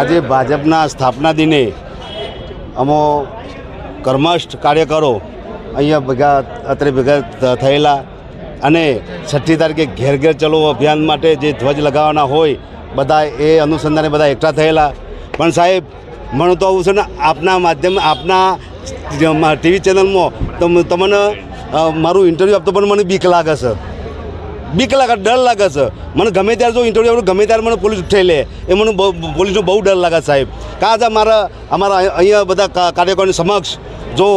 આજે ભાજપના સ્થાપના દિને અમો કર્મસ્થ કાર્યકરો અહીંયા ભેગા થયેલા અને 6મી તારીખે ઘેર ઘેર ચલો અભિયાન માટે જે ધ્વજ લગાવવાના હોય બધા એ અનુસંધાને બધા એકઠા થયેલા. પણ સાહેબ મને તો આવું છે ને આપના માધ્યમ આપના ટીવી ચેનલમાં તમને મારું ઇન્ટરવ્યૂ આપતો પણ મને બીક લાગે છે, ડર લાગે છે. મને ગમે ત્યારે જો ઇન્ટરવ્યૂ આપું ગમે ત્યારે મને પોલીસ ઉઠાઈ લે એ મને પોલીસનો બહુ ડર લાગે સાહેબ. કાં અમારા અહીંયા બધા કાર્યકરોની સમક્ષ જો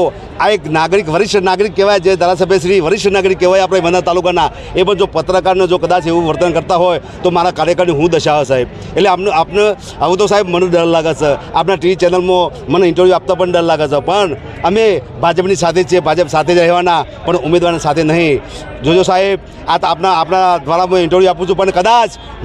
આ એક નાગરિક વરિષ્ઠ નાગરિક કહેવાય, જે ધારાસભ્ય શ્રી વરિષ્ઠ નાગરિક કહેવાય આપણે બંદર તાલુકાના, એ પણ જો પત્રકારને જો કદાચ એવું વર્તન કરતા હોય તો મારા કાર્યકરની હું દશા હોય સાહેબ. એટલે આપને આવું તો સાહેબ મને ડર લાગે છે. આપણા ટીવી ચેનલમાં મને ઇન્ટરવ્યૂ આપતા પણ ડર લાગે છે. પણ અમે ભાજપની સાથે જ છીએ, ભાજપ સાથે જ રહેવાના, પણ ઉમેદવારની સાથે નહીં. જોજો સાહેબ, આ તો આપણા દ્વારા હું ઇન્ટરવ્યૂ આપું છું, પણ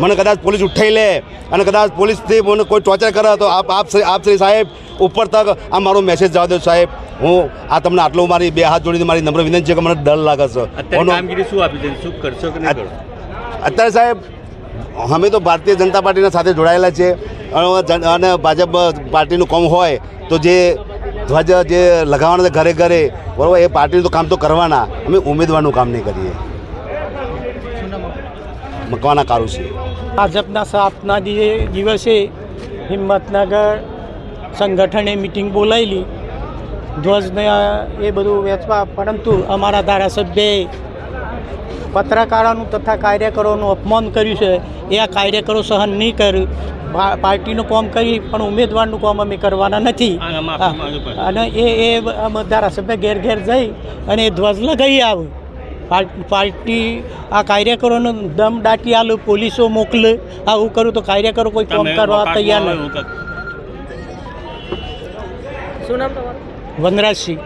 મને કદાચ પોલીસ ઉઠાઈ લે અને કદાચ પોલીસથી મને કોઈ ટોર્ચર કરે તો આપ શ્રી સાહેબ ઉપર તક આ મારો મેસેજ જવા દો સાહેબ. હું આ તમને આટલું મારી બે હાથ જોડીને મારી નમ્ર વિનંતી છે કે મને ડર લાગે છે. કામગીરી શું આપી છે, શું કરશો કે નહીં કરો? અત્યારે સાહેબ અમે તો ભારતીય જનતા પાર્ટીના સાથે જોડાયેલા છે અને ભાજપ પાર્ટીનું કામ હોય તો જે ધ્વજ જે લગાવવાના છે ઘરે ઘરે, બરાબર, એ પાર્ટીનું તો કામ તો કરવાના, અમે ઉમેદવારનું કામ નહીં કરીએ. મકવાના કારું છે. ભાજપના સ્થાપના દિવસે હિંમતનગર સંગઠને મિટિંગ બોલાવેલી ધ્વજને એ બધું વેચવા, પરંતુ અમારા ધારાસભ્યએ પત્રકારોનું તથા કાર્યકરોનું અપમાન કર્યું છે. એ આ કાર્યકરો સહન નહીં કર્યું. પાર્ટીનું કામ કરી પણ ઉમેદવારનું કામ અમે કરવાના નથી. અને એ ધારાસભ્ય ઘેર ઘેર જઈ અને એ ધ્વજ લગાવી આવે. પાર્ટી આ કાર્યકરોને દમ દાટી આલે, પોલીસો મોકલે, આવું કરું તો કાર્યકરો કોઈ કામ કરવા તૈયાર નથી. શું નામ તમારું? વનરાજસિંહ.